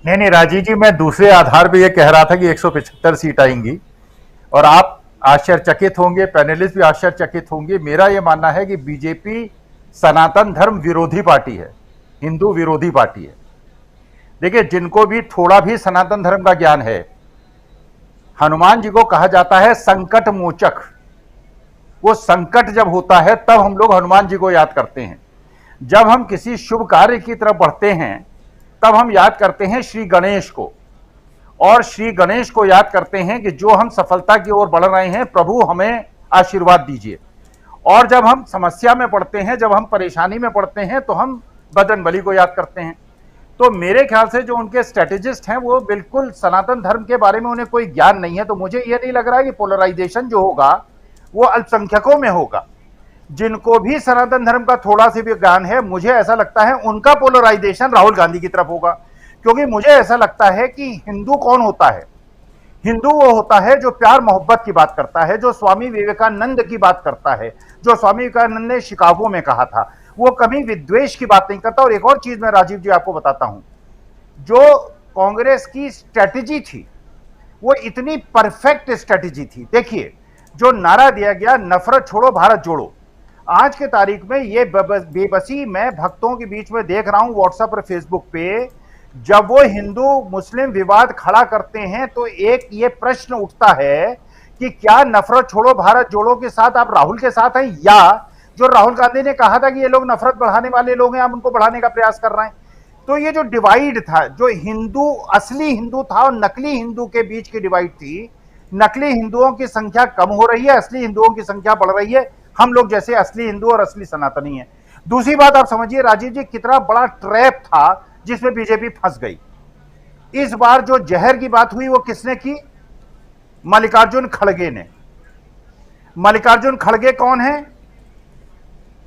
नहीं नहीं राजीव जी, मैं दूसरे आधार पे ये कह रहा था कि 175 सीट आएंगी और आप आश्चर्यचकित होंगे, पैनलिस्ट भी आश्चर्यचकित होंगे। मेरा ये मानना है कि बीजेपी सनातन धर्म विरोधी पार्टी है, हिंदू विरोधी पार्टी है। देखिए, जिनको भी थोड़ा भी सनातन धर्म का ज्ञान है, हनुमान जी को कहा जाता है संकट मोचक। वो संकट जब होता है तब हम लोग हनुमान जी को याद करते हैं। जब हम किसी शुभ कार्य की तरफ बढ़ते हैं तब हम याद करते हैं श्री गणेश को, और श्री गणेश को याद करते हैं कि जो हम सफलता की ओर बढ़ रहे हैं, प्रभु हमें आशीर्वाद दीजिए। और जब हम समस्या में पड़ते हैं, जब हम परेशानी में पड़ते हैं, तो हम बजरंगबली को याद करते हैं। तो मेरे ख्याल से जो उनके स्ट्रेटेजिस्ट हैं वो बिल्कुल सनातन धर्म के बारे में उन्हें कोई ज्ञान नहीं है। तो मुझे ये नहीं लग रहा है कि पोलराइजेशन जो होगा वो अल्पसंख्यकों में होगा। जिनको भी सनातन धर्म का थोड़ा सी भी ज्ञान है, मुझे ऐसा लगता है उनका पोलराइजेशन राहुल गांधी की तरफ होगा। क्योंकि मुझे ऐसा लगता है कि हिंदू कौन होता है? हिंदू वो होता है जो प्यार मोहब्बत की बात करता है, जो स्वामी विवेकानंद की बात करता है, जो स्वामी विवेकानंद ने शिकागो में कहा था। वो कभी विद्वेष की बात नहीं करता। और एक और चीज मैं राजीव जी आपको बताता हूं, जो कांग्रेस की स्ट्रेटेजी थी वो इतनी परफेक्ट स्ट्रेटेजी थी। देखिए, जो नारा दिया गया नफरत छोड़ो भारत जोड़ो, आज के तारीख में ये बेबसी मैं भक्तों के बीच में देख रहा हूं व्हाट्सएप और फेसबुक पे। जब वो हिंदू मुस्लिम विवाद खड़ा करते हैं तो एक ये प्रश्न उठता है कि क्या नफरत छोड़ो भारत जोड़ो के साथ आप राहुल के साथ हैं, या जो राहुल गांधी ने कहा था कि ये लोग नफरत बढ़ाने वाले लोग हैं, आप उनको बढ़ाने का प्रयास कर रहे हैं। तो ये जो डिवाइड था, जो हिंदू असली हिंदू था और नकली हिंदू के बीच की डिवाइड थी, नकली हिंदुओं की संख्या कम हो रही है, असली हिंदुओं की संख्या बढ़ रही है। हम लोग जैसे असली हिंदू और असली सनातनी हैं। दूसरी बात आप समझिए राजीव जी, कितना बड़ा ट्रैप था जिसमें बीजेपी फंस गई। इस बार जो जहर की बात हुई वो किसने की? मल्लिकार्जुन खड़गे ने। मल्लिकार्जुन खड़गे कौन है?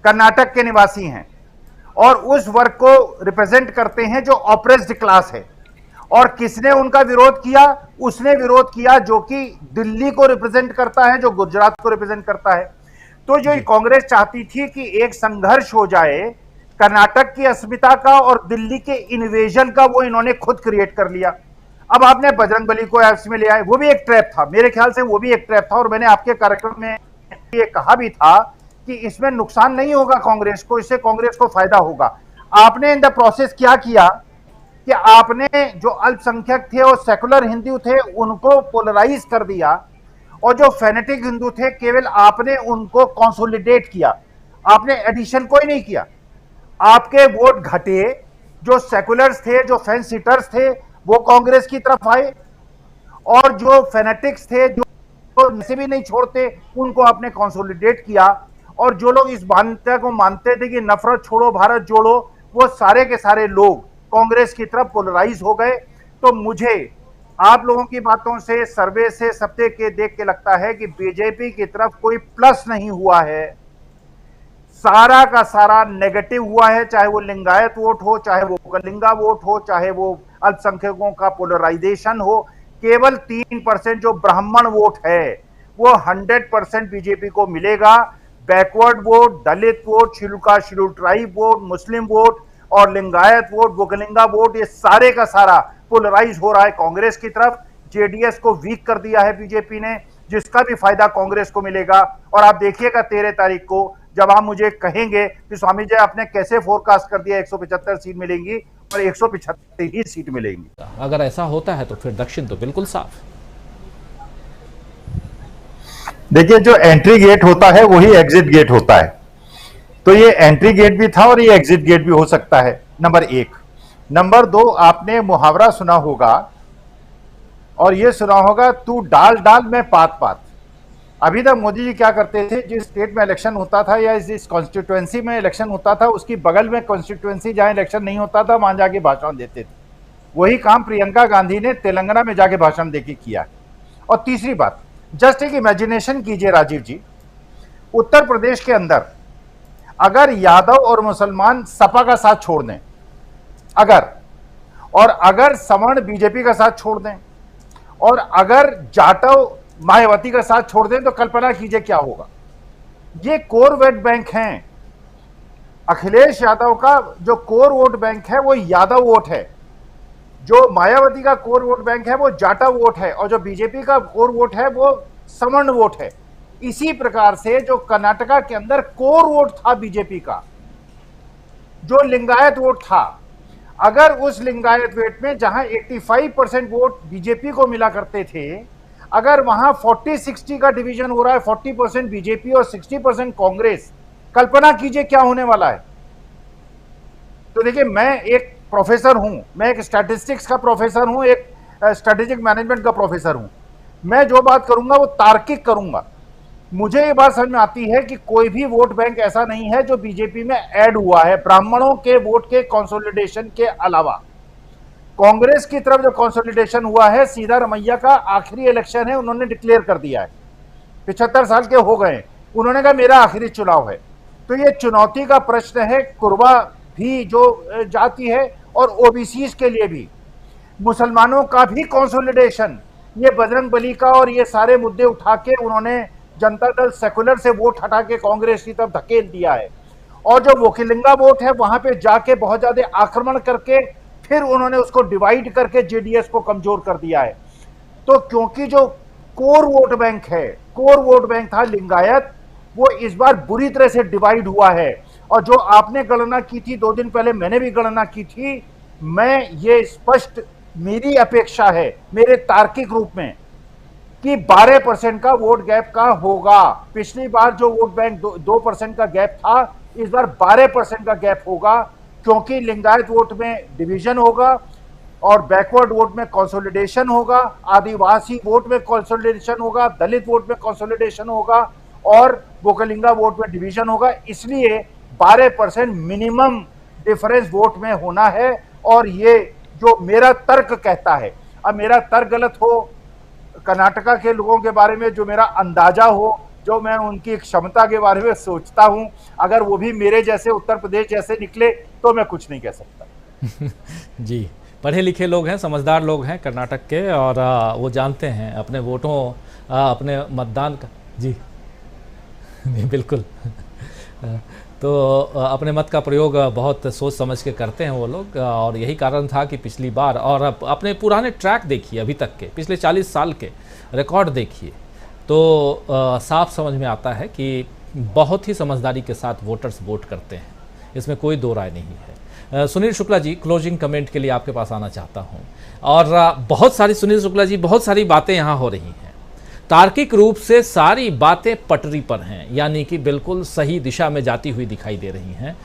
कर्नाटक के निवासी हैं और उस वर्ग को रिप्रेजेंट करते हैं जो ऑप्रेस्ड क्लास है। और किसने उनका विरोध किया? उसने विरोध किया जो कि दिल्ली को रिप्रेजेंट करता है, जो गुजरात को रिप्रेजेंट करता है। तो जो कांग्रेस चाहती थी कि एक संघर्ष हो जाए कर्नाटक की अस्मिता का और दिल्ली के इन्वेजन का, वो इन्होंने खुद क्रिएट कर लिया। अब आपने बजरंगबली को एप्स में ले आए, वो भी एक ट्रैप था। मेरे ख्याल से वो भी एक ट्रैप था। और मैंने आपके कार्यक्रम में ये कहा भी था कि इसमें नुकसान नहीं होगा कांग्रेस को, इससे कांग्रेस को फायदा होगा। आपने इन द प्रोसेस क्या किया कि आपने जो अल्पसंख्यक थे और सेकुलर हिंदू थे उनको पोलराइज कर दिया, और जो फेनेटिक हिंदू थे केवल आपने उनको कंसोलिडेट किया। आपने एडिशन कोई नहीं किया। आपके वोट घटे, जो सेकुलर्स थे, जो फेंस सीटर्स थे, वो कांग्रेस की तरफ आए, और जो फेनेटिक्स थे, जो नशे भी नहीं छोड़ते, उनको आपने कंसोलिडेट किया। और जो लोग इस बात को मानते थे कि नफरत छोड़ो भारत जोड़ो, वो सारे के सारे लोग कांग्रेस की तरफ पोलराइज हो गए। तो मुझे आप लोगों की बातों से, सर्वे से, सबसे के देख के लगता है कि बीजेपी की तरफ कोई प्लस नहीं हुआ है, सारा का सारा नेगेटिव हुआ है। चाहे वो लिंगायत वोट हो, चाहे वो कलिंगा वोट हो, चाहे वो अल्पसंख्यकों का पोलराइजेशन हो। केवल 3% जो ब्राह्मण वोट है वो 100% बीजेपी को मिलेगा। बैकवर्ड वोट, दलित वोट, शेड्यूल ट्राइब वोट, मुस्लिम वोट और लिंगायत वोट, वोकलिंगा वोट, ये सारे का सारा पोलराइज हो रहा है कांग्रेस की तरफ। जेडीएस को वीक कर दिया है बीजेपी ने, जिसका भी फायदा कांग्रेस को मिलेगा। और आप देखिएगा 13 तारीख को जब आप मुझे कहेंगे कि स्वामी जी आपने कैसे फोरकास्ट कर दिया 175 सीट मिलेंगी, और 175 ही सीट मिलेंगी। अगर ऐसा होता है तो फिर दक्षिण तो बिल्कुल साफ। देखिए, जो एंट्री गेट होता है वही एग्जिट गेट होता है। तो ये एंट्री गेट भी था और ये एग्जिट गेट भी हो सकता है, नंबर 1। नंबर 2, आपने मुहावरा सुना होगा और ये सुना होगा, तू डाल डाल मैं पात पात। अभी तक मोदी जी क्या करते थे, जिस स्टेट में इलेक्शन होता था या जिस कॉन्स्टिट्यूएंसी में इलेक्शन होता था उसकी बगल में कॉन्स्टिट्यूएंसी जहां इलेक्शन नहीं होता था वहां जाके भाषण देते थे। वही काम प्रियंका गांधी ने तेलंगाना में जाके भाषण देके किया। और तीसरी बात, जस्ट एक इमेजिनेशन कीजिए राजीव जी, उत्तर प्रदेश के अंदर अगर यादव और मुसलमान सपा का साथ छोड़ दें, अगर सवर्ण बीजेपी का साथ छोड़ दें, और अगर जाटव मायावती का साथ छोड़ दें, तो कल्पना कीजिए क्या होगा। ये कोर वोट बैंक हैं। अखिलेश यादव का जो कोर वोट बैंक है वो यादव वोट है। जो मायावती का कोर वोट बैंक है वो जाटा वोट है, और जो बीजेपी का कोर वोट है वो सवर्ण वोट है। इसी प्रकार से जो कर्नाटका के अंदर कोर वोट था बीजेपी का, जो लिंगायत वोट था, अगर उस लिंगायत वोट में जहां 85% वोट बीजेपी को मिला करते थे, अगर वहां 40-60 का डिवीजन हो रहा है, 40% बीजेपी और 60% कांग्रेस, कल्पना कीजिए क्या होने वाला है। तो देखिए, मैं एक प्रोफेसर हूं, मैं एक स्टैटिस्टिक्स का प्रोफेसर हूं, एक स्ट्रेटेजिक मैनेजमेंट का प्रोफेसर हूं। मैं जो बात करूंगा वो तार्किक करूंगा। मुझे ये बात समझ में आती है कि कोई भी वोट बैंक ऐसा नहीं है जो बीजेपी में ऐड हुआ है ब्राह्मणों के वोट के कंसोलिडेशन के अलावा। कांग्रेस की तरफ जो कंसोलिडेशन हुआ है, सीधा रमैया का आखिरी इलेक्शन है, उन्होंने डिक्लेयर कर दिया है, 75 साल के हो गए, उन्होंने कहा मेरा आखिरी चुनाव है। तो ये चुनौती का प्रश्न है, कुर्बा भी जो जाति है और ओबीसी के लिए भी, मुसलमानों का भी कंसोलिडेशन, ये बजरंग बली का और ये सारे मुद्दे उठा के उन्होंने जनता दल सेकुलर से वोट हटा के कांग्रेस की तरफ धकेल दिया है। और जो वोकिलिंगा वोट है वहां पे जाके बहुत ज्यादा आक्रमण करके फिर उन्होंने उसको डिवाइड करके जेडीएस को कमजोर कर दिया है। तो क्योंकि जो कोर वोट बैंक है, कोर वोट बैंक था लिंगायत, वो इस बार बुरी तरह से डिवाइड हुआ है। और जो आपने गणना की थी 2 दिन पहले, मैंने भी गणना की थी, मैं ये स्पष्ट, मेरी अपेक्षा है मेरे तार्किक रूप में कि 12% का वोट गैप का होगा। पिछली बार जो वोट बैंक 2% का गैप था, इस बार 12% का गैप होगा, क्योंकि लिंगायत वोट में डिवीजन होगा और बैकवर्ड वोट में कंसोलिडेशन होगा, आदिवासी वोट में कंसोलिडेशन होगा, दलित वोट में कंसोलिडेशन होगा और वोकलिंगा वोट में डिवीजन होगा। इसलिए 12% मिनिमम डिफरेंस वोट में होना है। और ये जो मेरा तर्क कहता है, अब मेरा तर्क गलत हो, कर्नाटका के लोगों के बारे में जो मेरा अंदाजा हो, जो मैं उनकी क्षमता के बारे में सोचता हूं, अगर वो भी मेरे जैसे उत्तर प्रदेश जैसे निकले तो मैं कुछ नहीं कह सकता। जी, पढ़े लिखे लोग हैं, समझदार लोग हैं कर्नाटक के, और वो जानते हैं अपने वोटों, अपने मतदान का। जी नहीं, बिल्कुल। तो अपने मत का प्रयोग बहुत सोच समझ के करते हैं वो लोग, और यही कारण था कि पिछली बार, और अपने पुराने ट्रैक देखिए, अभी तक के पिछले 40 साल के रिकॉर्ड देखिए, तो साफ समझ में आता है कि बहुत ही समझदारी के साथ वोटर्स वोट करते हैं, इसमें कोई दो राय नहीं है। सुनील शुक्ला जी, क्लोजिंग कमेंट के लिए आपके पास आना चाहता हूं। और बहुत सारी, सुनील शुक्ला जी, बहुत सारी बातें यहाँ हो रही हैं, तार्किक रूप से सारी बातें पटरी पर हैं, यानी कि बिल्कुल सही दिशा में जाती हुई दिखाई दे रही हैं।